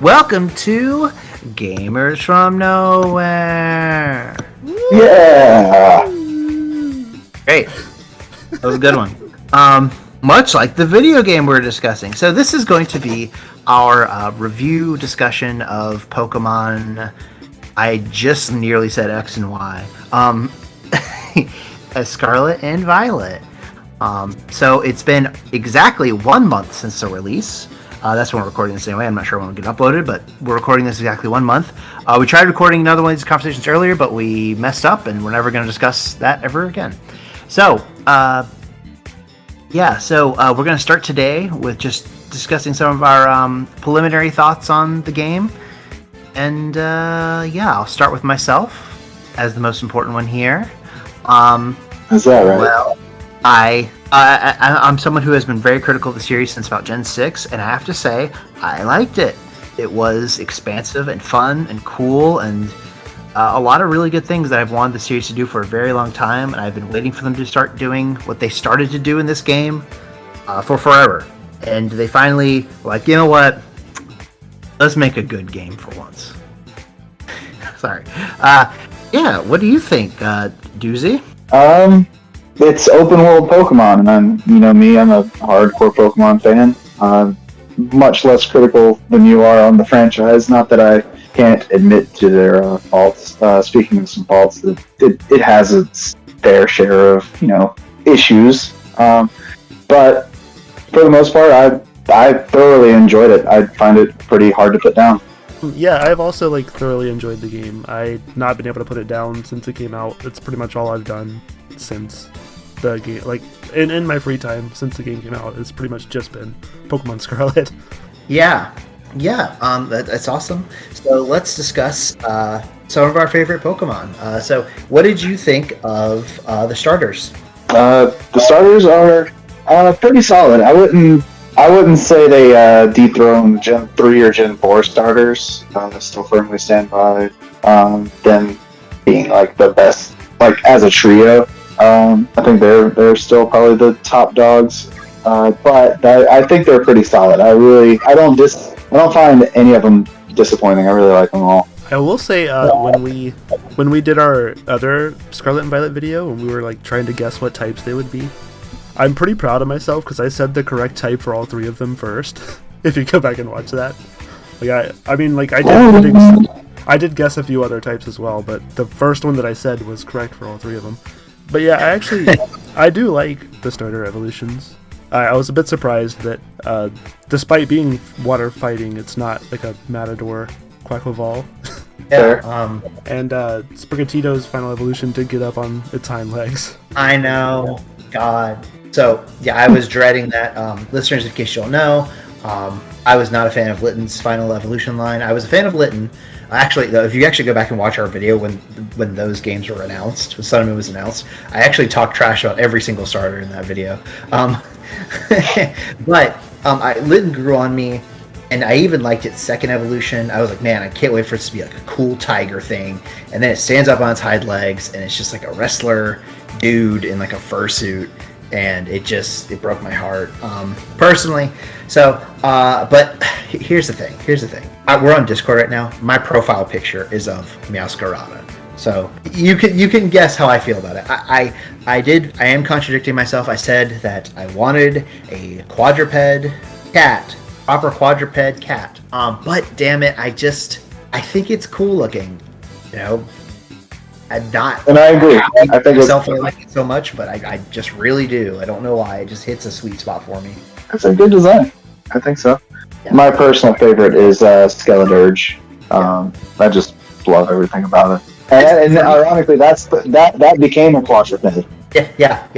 Welcome to Gamers from Nowhere. Yeah. Great. That was a good one. Much like the video game we're discussing. So this is going to be our review discussion of Pokemon. I just nearly said X and Y. Scarlet and Violet. So it's been exactly 1 month since the release. That's when we're recording this anyway. I'm not sure when it'll get uploaded, but we're recording this exactly 1 month. We tried recording another one of these conversations earlier, but we messed up, and we're never going to discuss that ever again. So, we're going to start today with just discussing some of our preliminary thoughts on the game. And, I'll start with myself as the most important one here. Is that right? Well, I'm someone who has been very critical of the series since about Gen 6, and I have to say, I liked it. It was expansive and fun and cool, and a lot of really good things that I've wanted the series to do for a very long time, and I've been waiting for them to start doing what they started to do in this game for forever. And they finally were like, you know what? Let's make a good game for once. Sorry. What do you think, Doozy? It's open world Pokemon, and I'm a hardcore Pokemon fan. Much less critical than you are on the franchise. Not that I can't admit to their faults. Speaking of some faults, it has its fair share of issues. But for the most part, I thoroughly enjoyed it. I find it pretty hard to put down. Yeah, I've also thoroughly enjoyed the game. I've not been able to put it down since it came out. It's pretty much all I've done since the game, in my free time since the game came out. It's pretty much just been Pokemon Scarlet. That's awesome. So let's discuss some of our favorite Pokemon. So what did you think of the starters? The starters are pretty solid. I wouldn't say they dethroned Gen 3 or Gen 4 starters. I still firmly stand by them being the best, as a trio. I think they're still probably the top dogs, but I think they're pretty solid. I don't find any of them disappointing. I really like them all. I will say when we did our other Scarlet and Violet video, when we were trying to guess what types they would be, I'm pretty proud of myself because I said the correct type for all three of them first. If you go back and watch that, I did guess a few other types as well, but the first one that I said was correct for all three of them. But yeah, I do like the starter evolutions. I was a bit surprised that, despite being water fighting, it's not a Matador Quaquaval. Yeah. And Sprigatito's final evolution did get up on its hind legs. I know. God. So, yeah, I was dreading that. Listeners, in case you don't know, I was not a fan of Litten's final evolution line. I was a fan of Litten. Actually, though, if you actually go back and watch our video when those games were announced, when Sun and Moon was announced, I actually talked trash about every single starter in that video. But Litten grew on me, and I even liked its second evolution. I was like, man, I can't wait for it to be a cool tiger thing. And then it stands up on its hind legs, and it's just a wrestler dude in a fursuit, and it broke my heart personally. So, but here's the thing. We're on Discord right now. My profile picture is of Meowscarada. So you can guess how I feel about it. I am contradicting myself. I said that I wanted a quadruped cat, proper quadruped cat. But damn it, I think it's cool looking. I'm not. And I agree. I think I like it so much, but I just really do. I don't know why. It just hits a sweet spot for me. It's a good design. I think so. Yeah. My personal favorite is Skeledirge. I just love everything about it. And ironically, that became a quadruped. Yeah.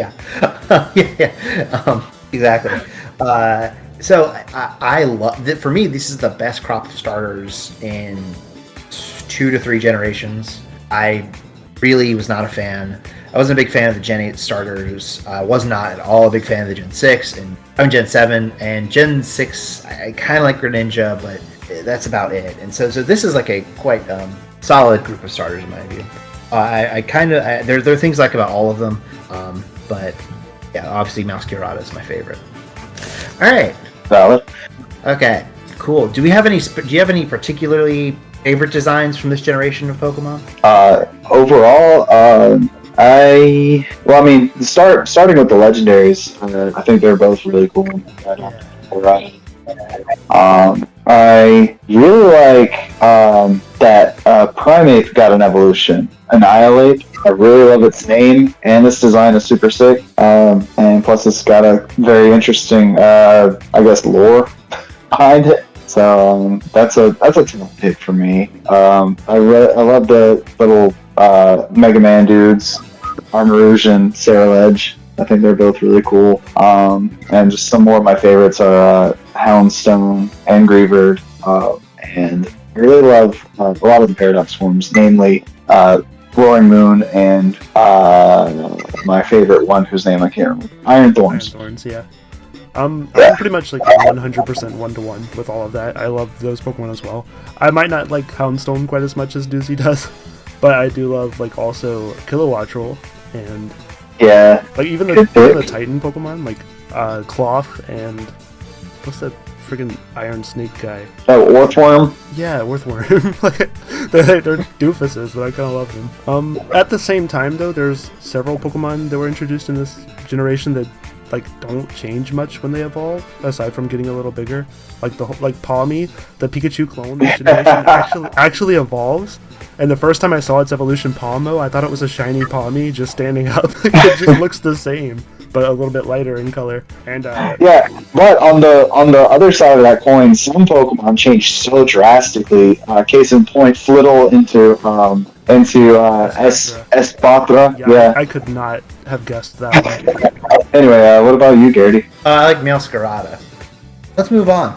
Exactly. So I love that. For me, this is the best crop of starters in 2 to 3 generations. I really was not a fan. I wasn't a big fan of the Gen 8 starters. I was not at all a big fan of the Gen 6 and Gen 7 and Gen 6. I kind of like Greninja, but that's about it. And so this is a quite solid group of starters in my view. There are things I like about all of them, but yeah, obviously Meowscarada is my favorite. All right. Valid. Okay. Cool. Do we have any? Do you have any particularly favorite designs from this generation of Pokemon? Overall, starting with the legendaries, I think they're both really cool. Right. I really like that Primate got an evolution, Annihilate. I really love its name, and this design is super sick. And plus, it's got a very interesting, lore behind it. So that's a top pick for me. I love the little Mega Man dudes, Armarouge and Saraledge. I think they're both really cool. And just some more of my favorites are Houndstone and Greavard. And I really love a lot of the Paradox forms, namely Roaring Moon and my favorite one, whose name I can't remember, Iron Thorns. Iron Thorns, yeah. I'm pretty much like 100% one-to-one with all of that. I love those Pokemon as well. I might not like Houndstone quite as much as Doozy does, but I do love like also Kilowattrel and like even the Titan Pokemon like Cloth and what's that freaking Iron Snake guy? Oh, Orthworm. Yeah, Orthworm. Like they're doofuses, but I kind of love them. At the same time though, there's several Pokemon that were introduced in this generation that like don't change much when they evolve, aside from getting a little bigger. Like Pawmi, the Pikachu clone this generation actually evolves. And the first time I saw its evolution Palmo, I thought it was a shiny Pawmi just standing out. Like it just looks the same, but a little bit lighter in color. And but on the other side of that coin, some Pokemon change so drastically. Case in point, Flittle into Espatra. Yeah, I could not have guessed that one. Anyway, what about you, Garrity? I like Meowscarada. Let's move on.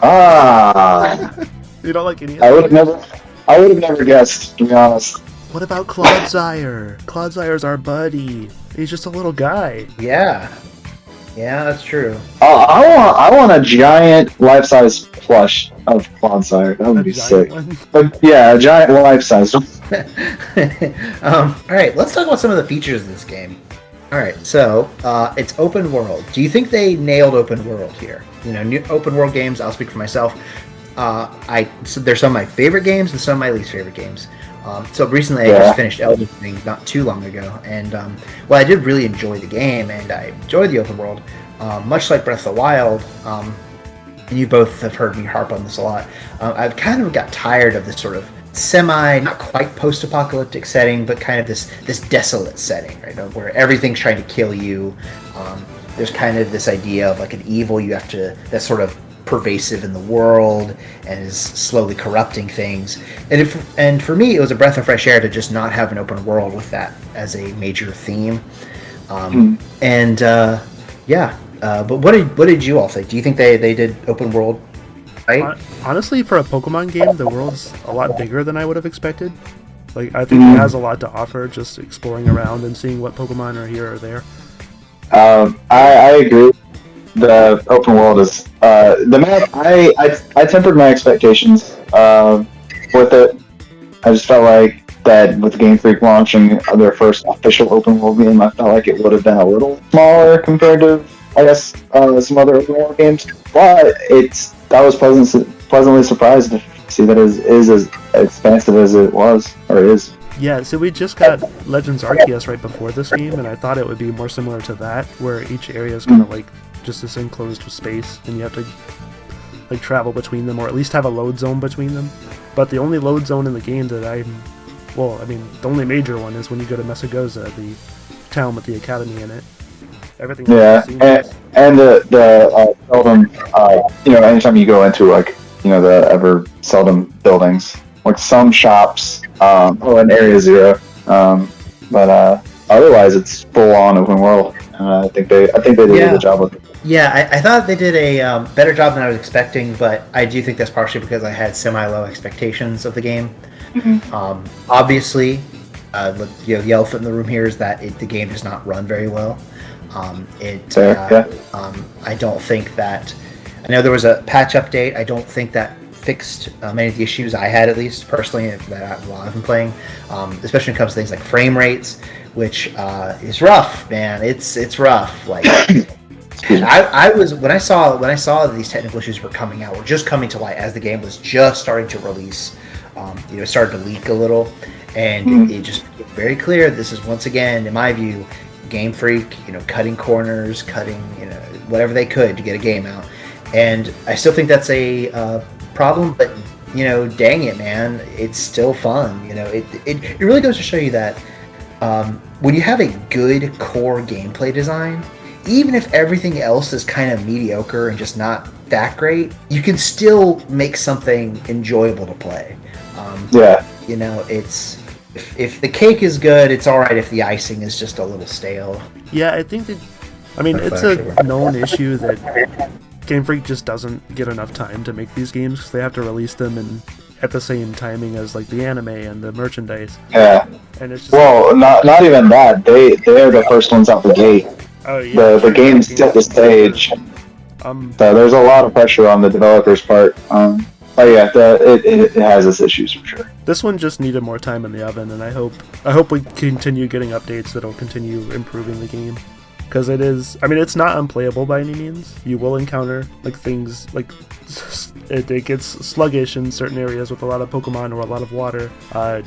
You don't like any of I would have never guessed, to be honest. What about Clodsire? Clodsire's our buddy. He's just a little guy. Yeah, that's true. I want a giant life-size plush of Clodsire. That would be sick. But yeah, a giant life-size. All right, let's talk about some of the features of this game. All right, so it's open world. Do you think they nailed open world here? New open world games. I'll speak for myself. There's some of my favorite games and some of my least favorite games. So recently I just finished Elden Ring not too long ago, and I did really enjoy the game, and I enjoyed the open world, much like Breath of the Wild. And you both have heard me harp on this a lot. I've kind of got tired of this sort of not quite post-apocalyptic setting, but kind of this desolate setting, right, where everything's trying to kill you. There's kind of this idea of like an evil that's sort of pervasive in the world and is slowly corrupting things. And for me, it was a breath of fresh air to just not have an open world with that as a major theme. But what did you all think? Do you think they did open world right? Honestly, for a Pokemon game, the world's a lot bigger than I would have expected. Like, I think it has a lot to offer, just exploring around and seeing what Pokemon are here or there. I agree. The open world is the map. I tempered my expectations with it. I just felt like that with Game Freak launching their first official open world game, I felt like it would have been a little smaller compared to, I guess, some other open world games. But I was pleasantly surprised to see that it is as expansive as it was or is. Yeah, so we just got Legends Arceus right before this game, and I thought it would be more similar to that, where each area is kind of like just this enclosed space, and you have to like travel between them, or at least have a load zone between them. But the only load zone in the game that the only major one is when you go to Mesagoza, the town with the academy in it. Everything. Yeah, and the seldom, anytime you go into the ever seldom buildings, like some shops, in Area Zero, but otherwise it's full on open world. I think they did a good job with it. Yeah, I thought they did a better job than I was expecting, but I do think that's partially because I had semi-low expectations of the game. Mm-hmm. Obviously, the elephant in the room here is that the game does not run very well. I don't think that. I know there was a patch update. I don't think that fixed many of the issues I had, at least personally, while I've been playing. Especially when it comes to things like frame rates, which is rough, man. It's rough. Like I was when I saw these technical issues were coming out, were just coming to light as the game was just starting to release. It started to leak a little, and it just became very clear. This is once again, in my view, Game Freak, cutting corners, cutting whatever they could to get a game out. And I still think that's a problem, but dang it, man, it's still fun. It really goes to show you that when you have a good core gameplay design, even if everything else is kind of mediocre and just not that great, you can still make something enjoyable to play. It's if the cake is good, it's all right if the icing is just a little stale. Yeah, I think that. I mean, it's a known issue that Game Freak just doesn't get enough time to make these games because they have to release them at the same timing as like the anime and the merchandise. Yeah. And it's just not even that. They're the first ones out the gate. Oh yeah. The game set the stage. So there's a lot of pressure on the developers' part. But yeah, it has its issues for sure. This one just needed more time in the oven, and I hope we continue getting updates that'll continue improving the game. Because it is, I mean, it's not unplayable by any means. You will encounter like things like it gets sluggish in certain areas with a lot of Pokemon or a lot of water. Like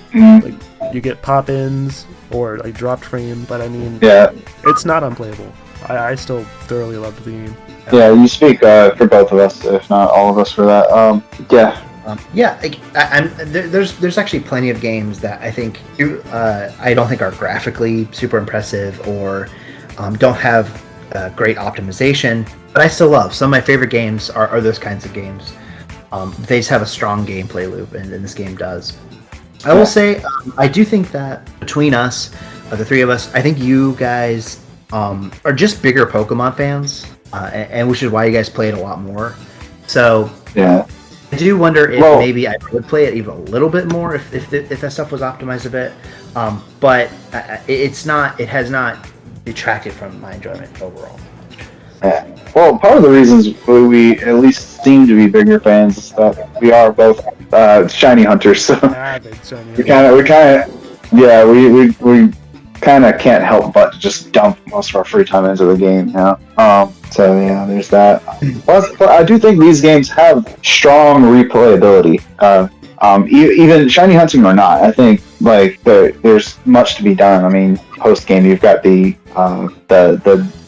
you get pop-ins or like dropped frame, but I mean, it's not unplayable. I still thoroughly loved the game. Yeah, you speak for both of us, if not all of us, for that. There's actually plenty of games that I think I don't think are graphically super impressive or don't have great optimization, but I still love. Some of my favorite games are those kinds of games. They just have a strong gameplay loop, and this game does. I will say, I do think that between us, the three of us, I think you guys are just bigger Pokemon fans, and which is why you guys play it a lot more. So I do wonder if maybe I would play it even a little bit more if that stuff was optimized a bit. But it has not detracted from my enjoyment overall. Yeah. Well, part of the reasons we at least seem to be bigger fans is that we are both shiny hunters, so we kind of can't help but just dump most of our free time into the game now. So yeah, there's that. But I do think these games have strong replayability. Even shiny hunting or not, I think like there's much to be done. I mean, post game you've got the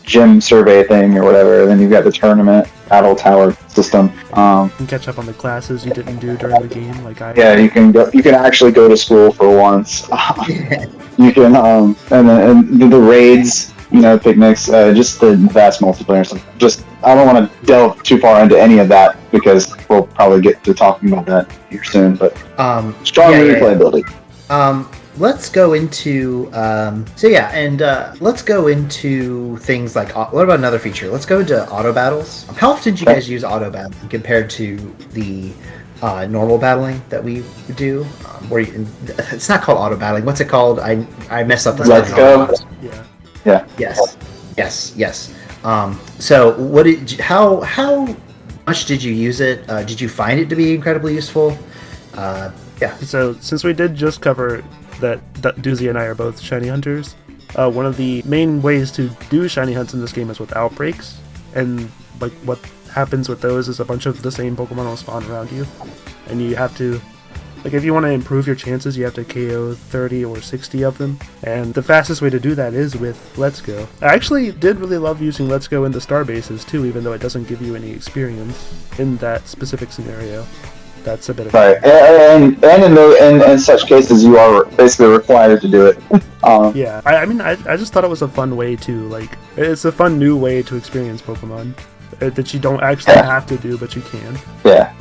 gym survey thing or whatever, then you've got the tournament battle tower system. You can catch up on the classes you didn't do during the game, like I. Yeah, you can actually go to school for once. You can and the raids, picnics, just the vast multiplayer stuff. Just I don't want to delve too far into any of that because we'll probably get to talking about that here soon. But strong replayability. Let's go into let's go into things like what about another feature? Let's go into auto battles. How often do you guys use auto battling compared to the normal battling that we do? It's not called auto battling. What's it called? I mess up the Let's go. Yeah. Yes. So how much did you use it? Did you find it to be incredibly useful? So since we did just cover that Doozy and I are both shiny hunters, one of the main ways to do shiny hunts in this game is with outbreaks, and like what happens with those is a bunch of the same Pokemon will spawn around you, and you have to, like, if you want to improve your chances, you have to KO 30 or 60 of them, and the fastest way to do that is with Let's Go. I actually did really love using Let's Go in the star bases too, even though it doesn't give you any experience in that specific scenario. That's a bit of right, and in such cases you are basically required to do it. Yeah, I mean, I just thought it was a fun way to, like, it's a fun new way to experience Pokemon that you don't actually have to do, but you can. Yeah.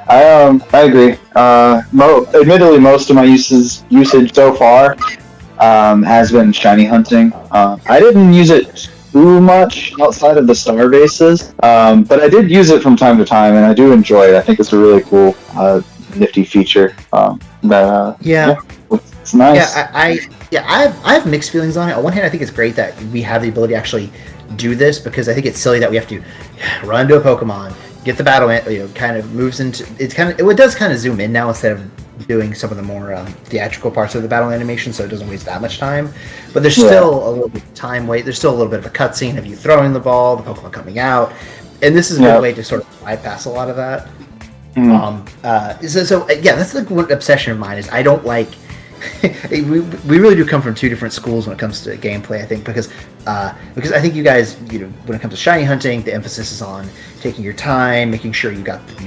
I agree. Admittedly, most of my usage so far has been shiny hunting. I didn't use it too much outside of the star bases, but I did use it from time to time, and I do enjoy it. I think it's a really cool, nifty feature. It's nice. I have mixed feelings on it. On one hand, I think it's great that we have the ability to actually do this, because I think it's silly that we have to run to a Pokemon, get the battle, kind of moves into it does kind of zoom in now instead of doing some of the more theatrical parts of the battle animation, so it doesn't waste that much time. But there's still a little bit of time wait. There's still a little bit of a cutscene of you throwing the ball, the Pokemon coming out, and this is a good way to sort of bypass a lot of that. That's like one obsession of mine is I don't like. we really do come from two different schools when it comes to gameplay, I think, because I think you guys, when it comes to shiny hunting, the emphasis is on taking your time, making sure you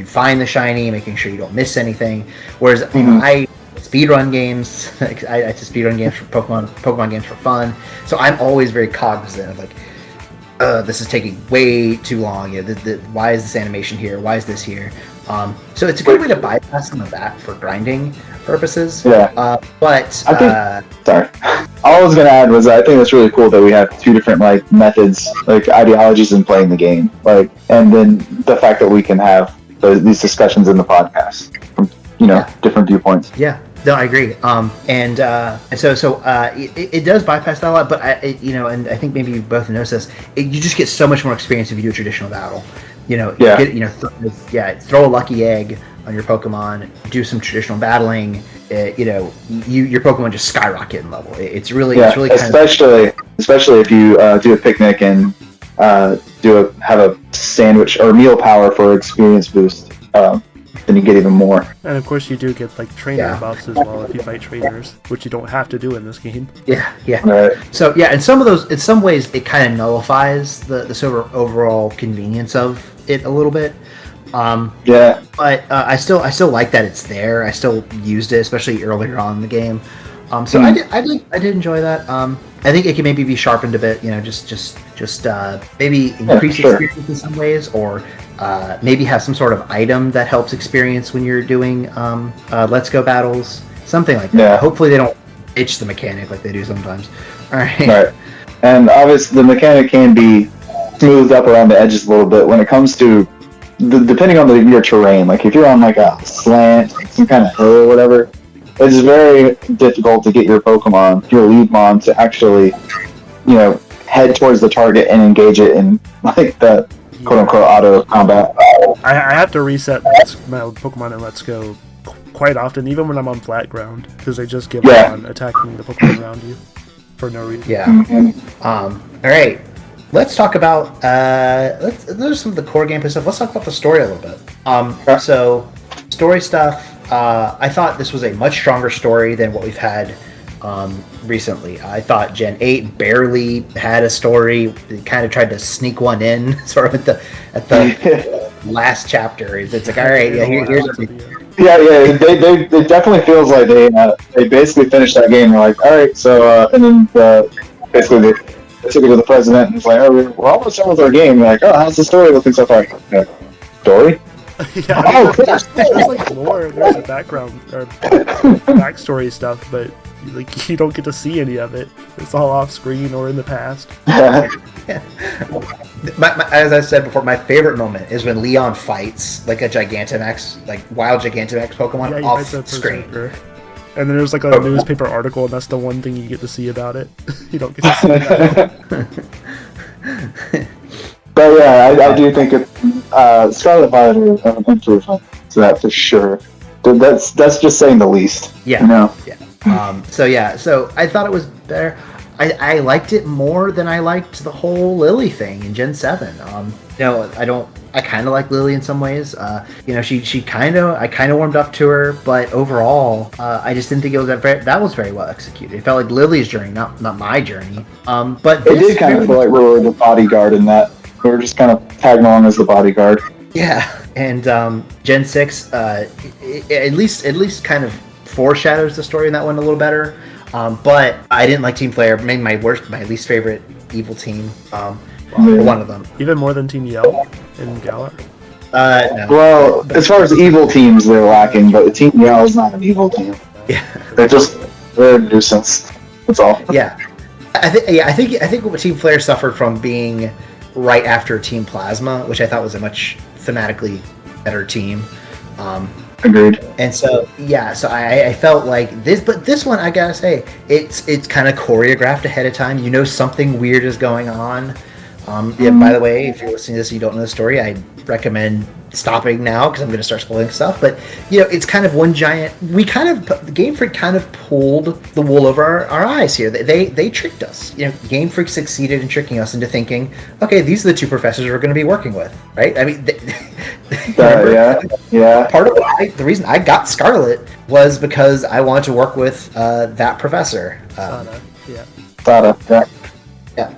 find the shiny, making sure you don't miss anything. Whereas I speedrun games, I speedrun games for Pokemon games for fun, so I'm always very cognizant of like, this is taking way too long. Why is this animation here? Why is this here? So it's a good way to bypass some of that for grinding purposes. Yeah. But I think, sorry. All I was going to add was I think it's really cool that we have two different like methods, like ideologies in playing the game, like, and then the fact that we can have these discussions in the podcast from different viewpoints. Yeah. No, I agree. And so it does bypass that a lot, but and I think maybe you both notice this. You just get so much more experience if you do a traditional battle. Throw a lucky egg on your Pokemon, do some traditional battling. Your Pokemon just skyrocket in level. It's really especially if you do a picnic and have a sandwich or meal power for experience boost. Then you get even more. And of course you do get like trainer buffs as well if you fight trainers, which you don't have to do in this game. Yeah. Right. So in some ways it kind of nullifies the sort of overall convenience of it a little bit. But I still like that it's there. I still used it, especially earlier on in the game. I did enjoy that. I think it can maybe be sharpened a bit. Just maybe increase experience in some ways, or maybe have some sort of item that helps experience when you're doing Let's Go battles, something like that. Yeah. Hopefully they don't itch the mechanic like they do sometimes. All right. Right. And obviously the mechanic can be smoothed up around the edges a little bit when it comes to depending on your terrain. Like if you're on like a slant, some kind of hill or whatever, it's very difficult to get your Pokemon, your lead to actually, head towards the target and engage it in like the quote-unquote auto combat. I have to reset my Pokemon in Let's Go quite often, even when I'm on flat ground, because they just give up on attacking the Pokemon around you for no reason. Yeah. All right. Let's talk about there's some of the core gameplay stuff. Let's talk about the story a little bit. So story stuff. I thought this was a much stronger story than what we've had recently. I thought Gen 8 barely had a story. It kind of tried to sneak one in, sort of at the last chapter. It's like, all right, here's it definitely feels like they basically finished that game. They're like, all right, so and then basically they took it to the president and was like, oh, we're almost done with our game. They're like, oh, how's the story looking so far? Story? Yeah, there's like lore, there's a background or backstory stuff, but like you don't get to see any of it. It's all off screen or in the past. As I said before, my favorite moment is when Leon fights like a Gigantamax, like wild Gigantamax Pokemon off screen. And then there's like a newspaper article, and that's the one thing you get to see about it. You don't get to see that. But yeah, I do think Scarlet Violet improvement to that for sure. That's just saying the least. Yeah. Yeah. So I thought it was better. I liked it more than I liked the whole Lily thing in Gen 7. I kind of like Lily in some ways. I kind of warmed up to her, but overall, I just didn't think it was that was very well executed. It felt like Lily's journey, not my journey. But it did kind of feel like we were the bodyguard in that. We were just kind of tagging along as the bodyguard. Yeah, and Gen 6 at least kind of foreshadows the story in that one a little better. But I didn't like Team Flare. Maybe my least favorite evil team. One of them. Even more than Team Yell in Galar? No. Well, as far as evil teams, they're lacking, but Team Yell is not an evil team. Yeah. They're a nuisance. That's all. Yeah. I think what Team Flare suffered from being right after Team Plasma, which I thought was a much thematically better team. Agreed. And so I felt like this one, I gotta say, it's kind of choreographed ahead of time. Something weird is going on. Yeah. By the way, if you're listening to this and you don't know the story, I recommend stopping now because I'm going to start spoiling stuff. But it's kind of one giant. The Game Freak kind of pulled the wool over our eyes here. They tricked us. Game Freak succeeded in tricking us into thinking, okay, these are the two professors we're going to be working with, right? I mean, yeah. Part of the reason I got Scarlet was because I wanted to work with that professor. Sada, yeah. Sada, yeah. Yeah.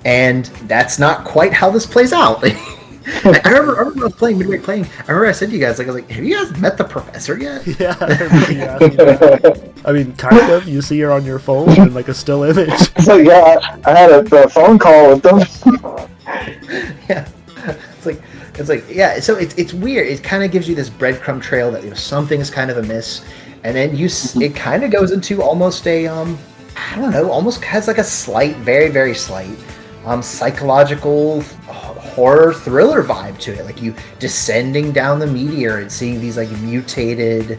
And that's not quite how this plays out. I remember when I was playing Midway Playing. I remember I said to you guys, I was like, "Have you guys met the professor yet?" Yeah, I remember you asking that. I mean, kind of. You see her on your phone in like a still image. So yeah, I had a phone call with them. Yeah, it's like yeah. So it's weird. It kind of gives you this breadcrumb trail that something's kind of amiss, and then it kind of goes into almost a I don't know, almost has like a slight, very very slight psychological horror thriller vibe to it, like you descending down the meteor and seeing these like mutated,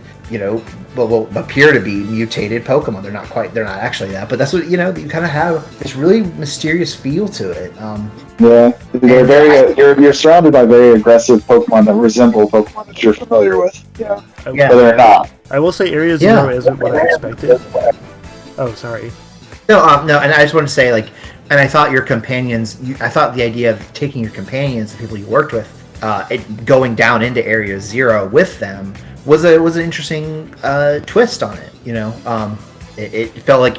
well appear to be mutated Pokemon. They're not actually that, but that's what you kind of have this really mysterious feel to it. Yeah, they're very. You're surrounded by very aggressive Pokemon that resemble Pokemon that you're familiar with. Yeah, but they're not. I will say Area Zero isn't what I expected. Oh, sorry. No, and I just want to say and I thought your companions. I thought the idea of taking your companions, the people you worked with, going down into Area Zero with them was an interesting twist on it. It felt like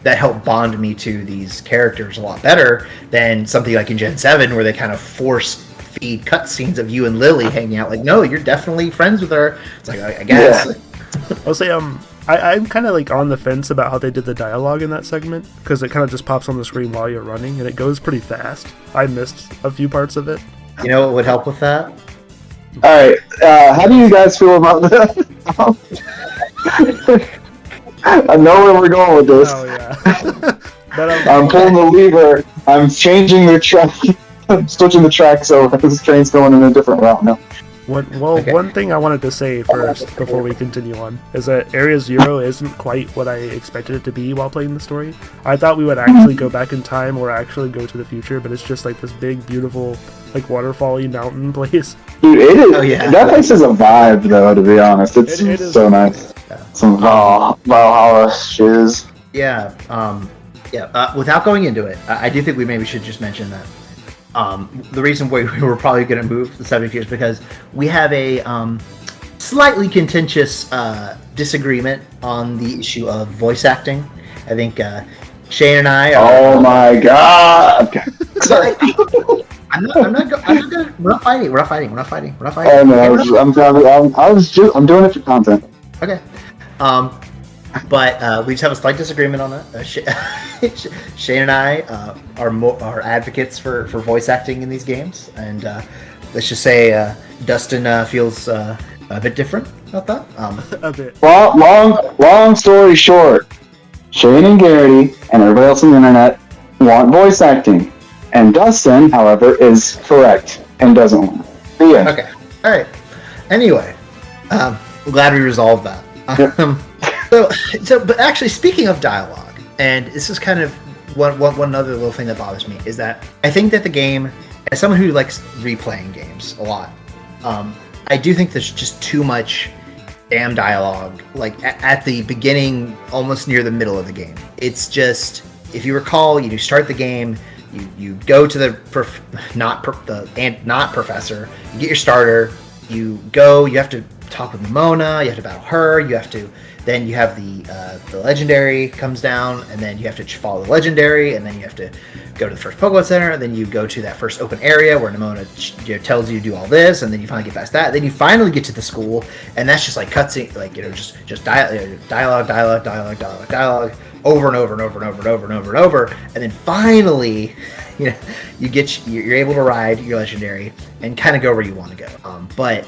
that helped bond me to these characters a lot better than something like in Gen 7 where they kind of force feed cutscenes of you and Lily hanging out. Like, no, you're definitely friends with her. It's like I guess. Yeah. I'll say I'm kind of like on the fence about how they did the dialogue in that segment because it kind of just pops on the screen while you're running and it goes pretty fast. I missed a few parts of it. You know what would help with that? All right, how do you guys feel about that? I know where we're going with this. Oh yeah. But, I'm pulling the lever. I'm changing the track. I'm switching the track so this train's going in a different route now. One thing I wanted to say first before we continue on is that Area Zero isn't quite what I expected it to be while playing the story. I thought we would actually go back in time or actually go to the future, but it's just like this big, beautiful, like waterfall-y mountain place. Dude, it is. Oh, yeah. That place is a vibe, though. To be honest, it's It is so nice. Yeah. Some Valhalla shiz. Yeah. Without going into it, I do think we maybe should just mention that. The reason why we were probably going to move the subject here is because we have a slightly contentious disagreement on the issue of voice acting. I think Shane and I are... Oh my god! Okay. Sorry. I'm not gonna... We're not fighting. Oh no, I'm doing it for content. Okay. But we just have a slight disagreement on that. Shane and I are advocates for voice acting in these games, and let's just say Dustin feels a bit different about that. A bit. Long story short, Shane and Garrity and everybody else on the internet want voice acting, and Dustin, however, is correct and doesn't want it. Yeah. Okay. All right. Anyway, I'm glad we resolved that. Yep. But actually, speaking of dialogue, and this is kind of one other little thing that bothers me, is that I think that the game, as someone who likes replaying games a lot, I do think there's just too much damn dialogue, like at the beginning, almost near the middle of the game. It's just, if you recall, you start the game, you go to the not professor, you get your starter, you have to talk with Mona, you have to battle her, then you have the legendary comes down, and then you have to follow the legendary, and then you have to go to the first Pokemon Center, and then you go to that first open area where Nimona tells you to do all this, and then you finally get past that. Then you finally get to the school, and that's just like cutscene, like just dialogue, over and over and over and over and over and over and over, and then finally, you're able to ride your legendary and kind of go where you want to go. But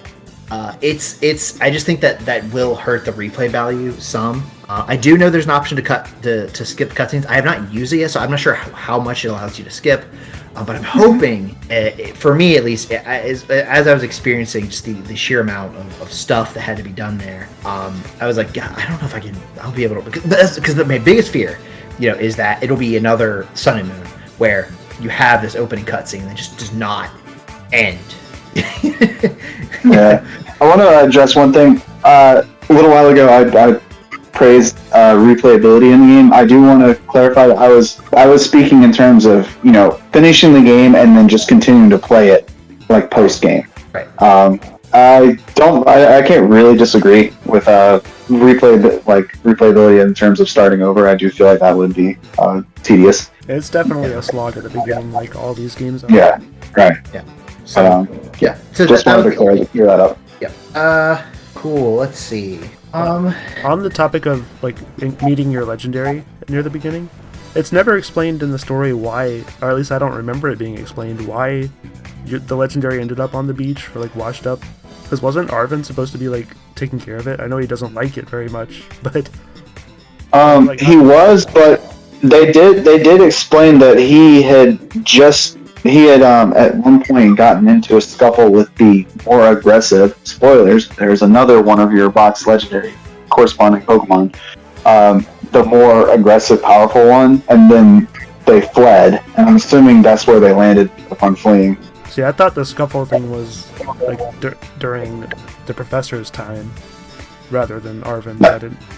it's I just think that will hurt the replay value some. I do know there's an option to skip cutscenes. I have not used it yet, so I'm not sure how much it allows you to skip. But I'm hoping, for me at least, as I was experiencing just the sheer amount of stuff that had to be done there, I was like, God, I don't know if I'll be able to, because my biggest fear, is that it'll be another Sun and Moon where you have this opening cutscene that just does not end. Yeah, I want to address one thing. A little while ago, I praised replayability in the game. I do want to clarify that I was speaking in terms of finishing the game and then just continuing to play it like post game. Right. I can't really disagree with replayability in terms of starting over. I do feel like that would be tedious. It's definitely a slog at the beginning, like all these games are. Yeah. Right. Yeah. So yeah. So just wanted to clear that up. Yeah. Cool. Let's see. On the topic of like meeting your legendary near the beginning, it's never explained in the story why, or at least I don't remember it being explained why the legendary ended up on the beach or like washed up. Because wasn't Arvin supposed to be like taking care of it? I know he doesn't like it very much, but he was, but they did explain that he had at one point gotten into a scuffle with the more aggressive, spoilers, there's another one of your box legendary corresponding Pokemon, the more aggressive, powerful one, and then they fled, and I'm assuming that's where they landed upon fleeing. See, I thought the scuffle thing was like during the professor's time, rather than Arvin.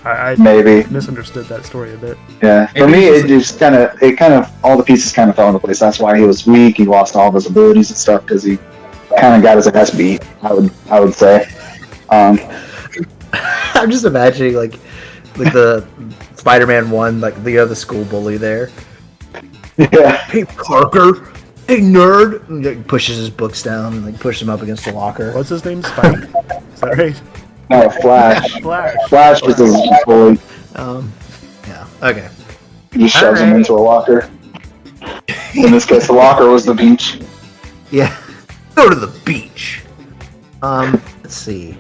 I maybe misunderstood that story a bit. Yeah, for me, it just kind of all the pieces kind of fell into place. That's why he was weak. He lost all of his abilities and stuff because he kind of got his ass beat. I would say. I'm just imagining like the Spider-Man 1, like the school bully there. Yeah. Hey Parker. Hey nerd. And he pushes his books down and like pushes him up against the locker. What's his name? Spike. Is that right? No, Flash. Flash is his bully. Yeah. Okay. He just shoves him into a locker. In this case, the locker was the beach. Yeah. Go to the beach. Let's see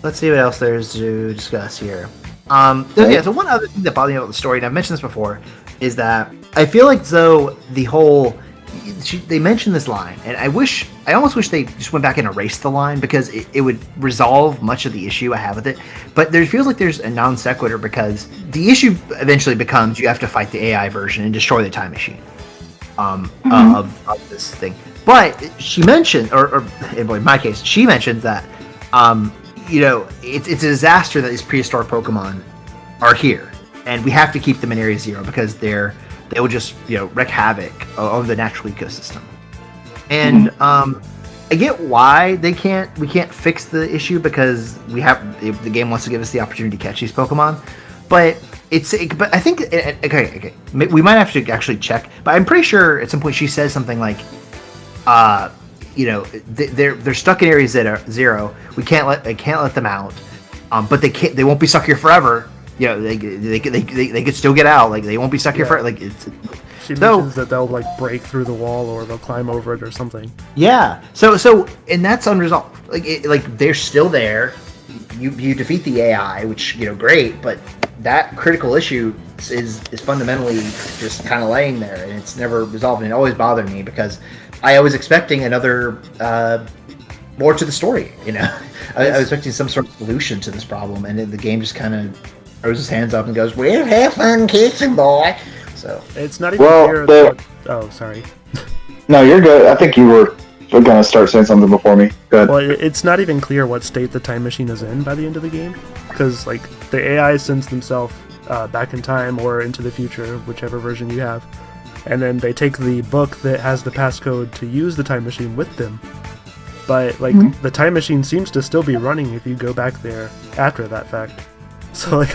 what else there is to discuss here. Okay, so one other thing that bothered me about the story, and I've mentioned this before, is that I feel like though they mentioned this line, and I almost wish they just went back and erased the line because it would resolve much of the issue I have with it. But there feels like there's a non sequitur because the issue eventually becomes you have to fight the AI version and destroy the time machine of this thing. But she mentioned, or in my case, she mentioned that it's a disaster that these prehistoric Pokemon are here, and we have to keep them in Area Zero because they will just wreak havoc on the natural ecosystem. And I get why we can't fix the issue because the game wants to give us the opportunity to catch these Pokemon, but I think okay, we might have to actually check, but I'm pretty sure at some point she says something like they're stuck in Area Zero. We can't let them out, but they won't be stuck here forever. They could still get out. Like they won't be stuck here forever. Like she mentions that they'll like break through the wall or they'll climb over it or something. Yeah. So and that's unresolved. Like they're still there. You defeat the AI, which great, but that critical issue is fundamentally just kind of laying there, and it's never resolved. And it always bothered me because I was expecting another more to the story. I was expecting some sort of solution to this problem, and then the game just kind of throws his hands up and goes, "We'll have fun kissing, boy." So it's not even clear. Oh, sorry. No, you're good. I think you were going to start saying something before me. Go ahead. Well, it's not even clear what state the time machine is in by the end of the game, because like the AI sends themselves back in time or into the future, whichever version you have, and then they take the book that has the passcode to use the time machine with them. But like the time machine seems to still be running if you go back there after that fact. So like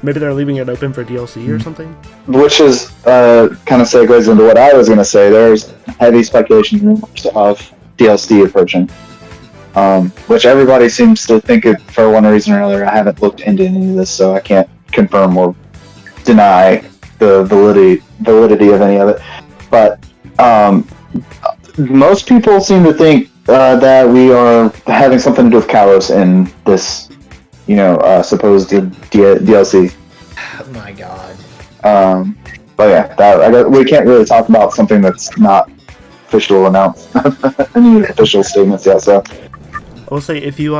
maybe they're leaving it open for DLC or something. Which is kind of segues into what I was going to say. There's heavy speculation rumors of DLC approaching, which everybody seems to think it for one reason or another. I haven't looked into any of this, so I can't confirm or deny the validity of any of it. But most people seem to think that we are having something to do with Kalos in this, supposed DLC. Oh my god. But yeah, we can't really talk about something that's not official announced. Any official statements yet, so. I will say if you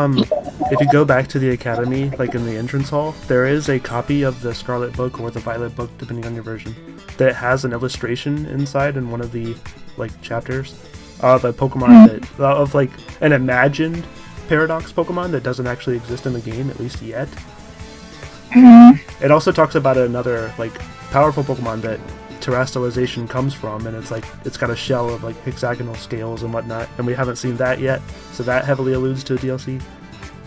if you go back to the academy, like in the entrance hall, there is a copy of the Scarlet book or the Violet book, depending on your version, that has an illustration inside in one of the like chapters of a Pokemon of like an imagined Paradox Pokemon that doesn't actually exist in the game, at least yet. It also talks about another like powerful Pokemon that terrestrialization comes from, and it's got a shell of like hexagonal scales and whatnot, and we haven't seen that yet, so that heavily alludes to a DLC.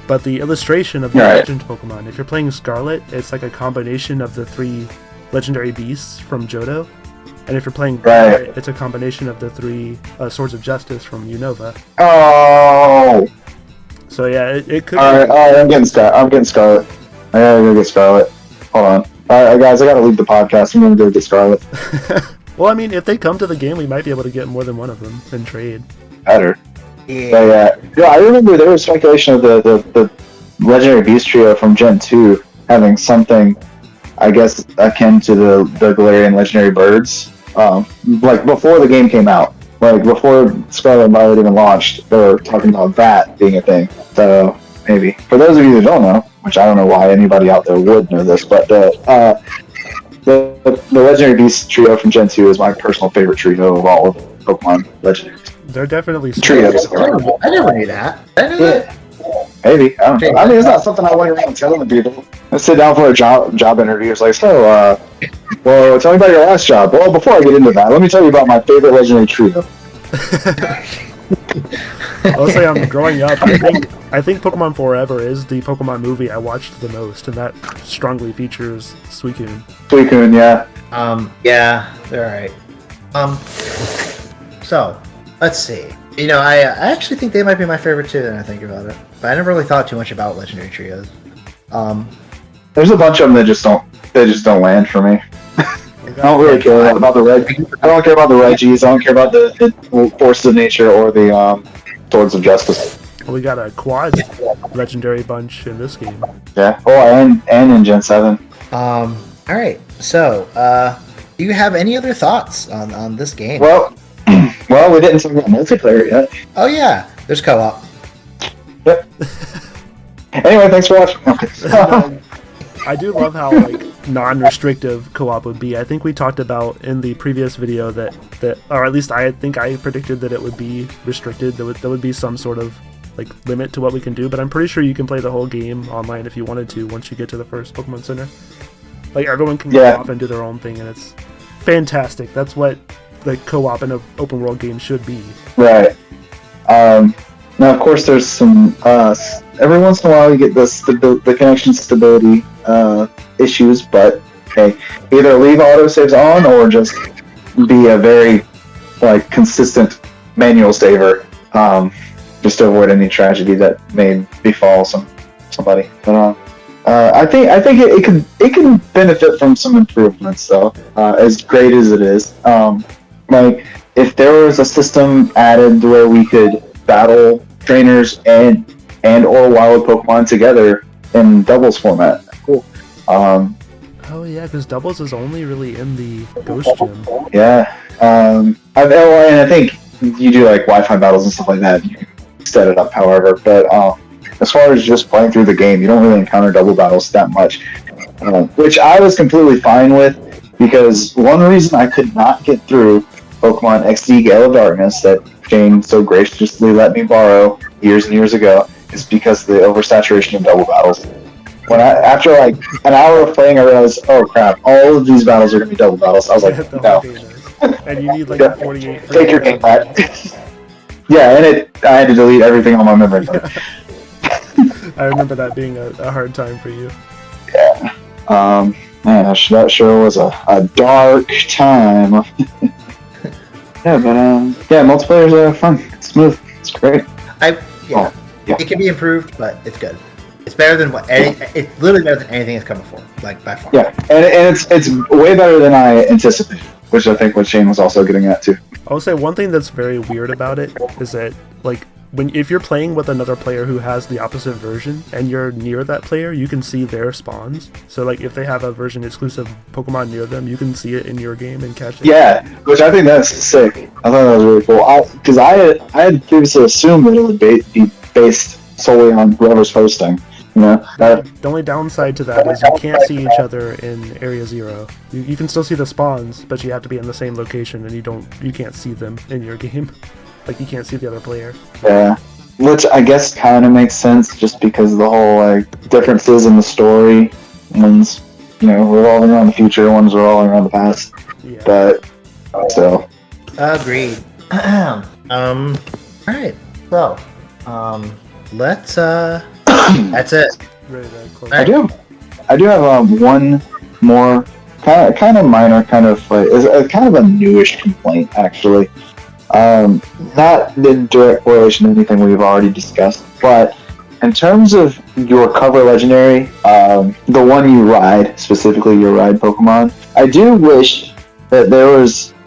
But the illustration of the legend Pokemon, if you're playing Scarlet, it's like a combination of the 3 legendary beasts from Johto, and if you're playing Violet, it's a combination of the 3 Swords of Justice from Unova. Oh. So yeah, it could. All right, I'm getting Scarlet. I gotta go get Scarlet. Hold on. Alright, guys, I gotta leave the podcast. I'm gonna go get Scarlet. Well, I mean, if they come to the game, we might be able to get more than one of them in trade. Better. Yeah. But, I remember there was speculation of the Legendary Beast Trio from Gen 2 having something, I guess, akin to the Galarian Legendary Birds. Like, before the game came out. Like, before Scarlet and Violet even launched, they were talking about that being a thing. So, maybe. For those of you that don't know, which I don't know why anybody out there would know this, but the Legendary Beast trio from Gen 2 is my personal favorite trio of all of Pokemon Legendaries. They're definitely trios. I never knew that. I knew that. Maybe. I don't know. I mean, it's not something I went around telling people. I sit down for a job interview. It's like, so, well, tell me about your last job. Well, before I get into that, let me tell you about my favorite Legendary trio. I'll say I'm growing up. I think Pokemon Forever is the Pokemon movie I watched the most, and that strongly features Suicune. Suicune, yeah. Yeah, they're alright. So, let's see. You know, I actually think they might be my favorite too, then I think about it. But I never really thought too much about Legendary Trios. There's a bunch of them that just don't land for me. I don't really care about the I don't care about the Reggies. I don't care about the Forces of Nature or the Swords of Justice. Well, we got a quad legendary bunch in this game. Yeah. Oh, and in Gen 7. All right. So, do you have any other thoughts on this game? Well, we didn't talk about multiplayer yet. Oh yeah, there's co-op. Yep. Anyway, thanks for watching. I do love how like non-restrictive co-op would be. I think we talked about in the previous video that or at least I think I predicted that it would be restricted. There would be some sort of like limit to what we can do, but I'm pretty sure you can play the whole game online if you wanted to once you get to the first Pokemon Center. Like everyone can go off and do their own thing, and it's fantastic. That's what like co-op in an open world game should be. Right. Now, of course, there's some every once in a while you get the connection stability issues, but hey, either leave autosaves on or just be a very like consistent manual saver, just to avoid any tragedy that may befall somebody. But I think it can benefit from some improvements though, as great as it is. Like if there was a system added where we could battle trainers and or wild Pokemon together in doubles format. Cool. Oh yeah, because doubles is only really in the Ghost Gym. Yeah. And I think you do like Wi-Fi battles and stuff like that. You can set it up, however. But as far as just playing through the game, you don't really encounter double battles that much, which I was completely fine with, because one reason I could not get through Pokemon XD Gale of Darkness that Shane so graciously let me borrow years and years ago is because of the oversaturation of double battles. When after like an hour of playing, I realized, oh crap, all of these battles are going to be double battles. I was like, no. And you need like 48. Take your game back. Yeah, and I had to delete everything on my memory. I remember that being a hard time for you. Yeah. Man, that sure was a dark time. Yeah, but yeah, multiplayers are fun. It's smooth. It's great. Yeah. It can be improved, but it's good. It's better than it's literally better than anything that's come before, like by far. Yeah, and it's way better than I anticipated, which I think what Shane was also getting at too. I will say one thing that's very weird about it is that like if you're playing with another player who has the opposite version and you're near that player, you can see their spawns. So like if they have a version exclusive Pokemon near them, you can see it in your game and catch it. Yeah, which I think that's sick. I thought that was really cool. Because I had previously assumed that it would be based solely on whoever's hosting. You know, The only downside to that is you can't see each other in Area 0. You can still see the spawns, but you have to be in the same location, and you can't see them in your game. Like, you can't see the other player. yeah. Which I guess kind of makes sense, just because of the whole like differences in the story. One's, you know, revolving around the future, one's revolving around the past. Yeah. But still, Agreed. Alright. So, let's, that's it. Ready to close. I do have one more kind of minor, kind of like is kind of a newish complaint actually. Not in direct correlation to anything we've already discussed, but in terms of your cover legendary, the one you ride, specifically your ride Pokemon, I do wish that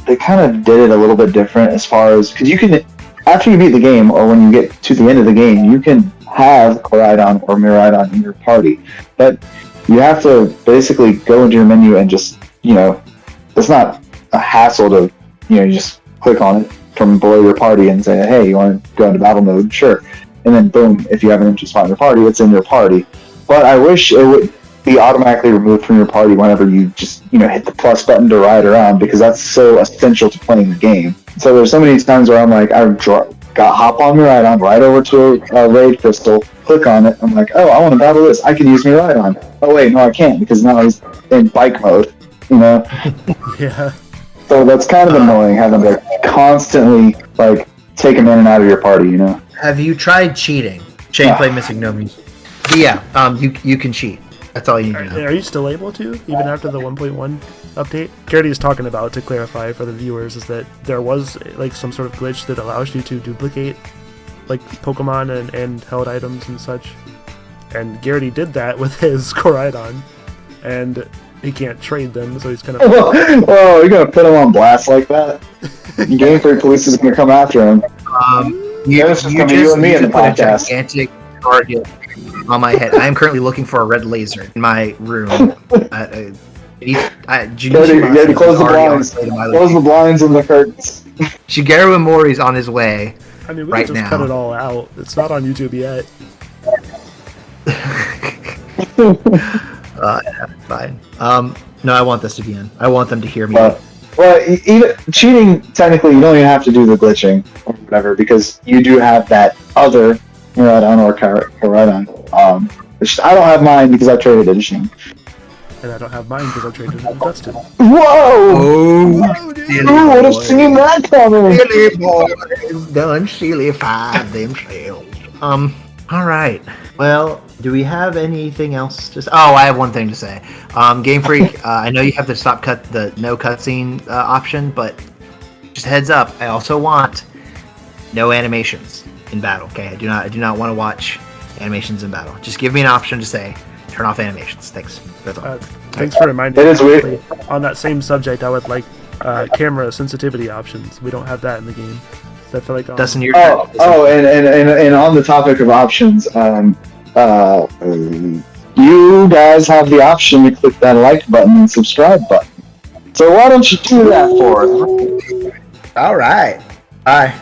they kind of did it a little bit different as far as, because you can, after you beat the game, or when you get to the end of the game, you can have Koraidon or Miraidon in your party, but you have to basically go into your menu and just, you know, it's not a hassle to, you know, you just click on it from below your party and say, hey, you want to go into battle mode? Sure. And then boom, if you have an empty spot in your party, it's in your party. But I wish it would be automatically removed from your party whenever you just, you know, hit the plus button to ride around, because that's so essential to playing the game. So there's so many times where I'm like, got hop on Miraidon, right over to a raid crystal, click on it, I'm like, oh, I want to battle this, I can use Miraidon. Oh wait, no I can't, because now he's in bike mode, you know? Yeah. So that's kind of annoying, having to constantly, like, take him in and out of your party, you know? Have you tried cheating? Chain play missing no music. Yeah, you can cheat. That's all you need to know. Are you still able to, even after the 1.1 update? Garrity is talking about, to clarify for the viewers, is that there was like some sort of glitch that allows you to duplicate like Pokemon and held items and such. And Garrity did that with his Koraidon, and he can't trade them, so he's kind of... Oh, you're gonna put him on blast like that? Game Freak Police is gonna come after him. You It's just gonna be you and me in the put a podcast. gigantic target on my head. I am currently looking for a red laser in my room. You gotta close the blinds. Close the blinds and the curtains. Shigeru Mori's on his way. I mean, we right can just now. cut it all out. It's not on YouTube yet. Yeah, fine. No, I want this to be in. I want them to hear me. Well, even cheating, technically, you don't even have to do the glitching or whatever, because you do have that other Miraidon or Koraidon. Which I don't have mine because I traded edition. And I don't have mine because I traded it with Dustin. Whoa! Oh, Who would have seen that coming? silly boys done silly-fied themselves. All right. Well, do we have anything else? I have one thing to say. Game Freak, I know you have the no cutscene option, but just heads up, I also want no animations in battle. Okay, I do not want to watch animations in battle. Just give me an option to say turn off animations. Thanks. That's all. Thanks for reminding It me. is weird. On that same subject, I would like camera sensitivity options. We don't have that in the game. So I feel like Dustin, you're and on the topic of options, you guys have the option to click that like button and subscribe button. So why don't you do that for us? all right. Bye.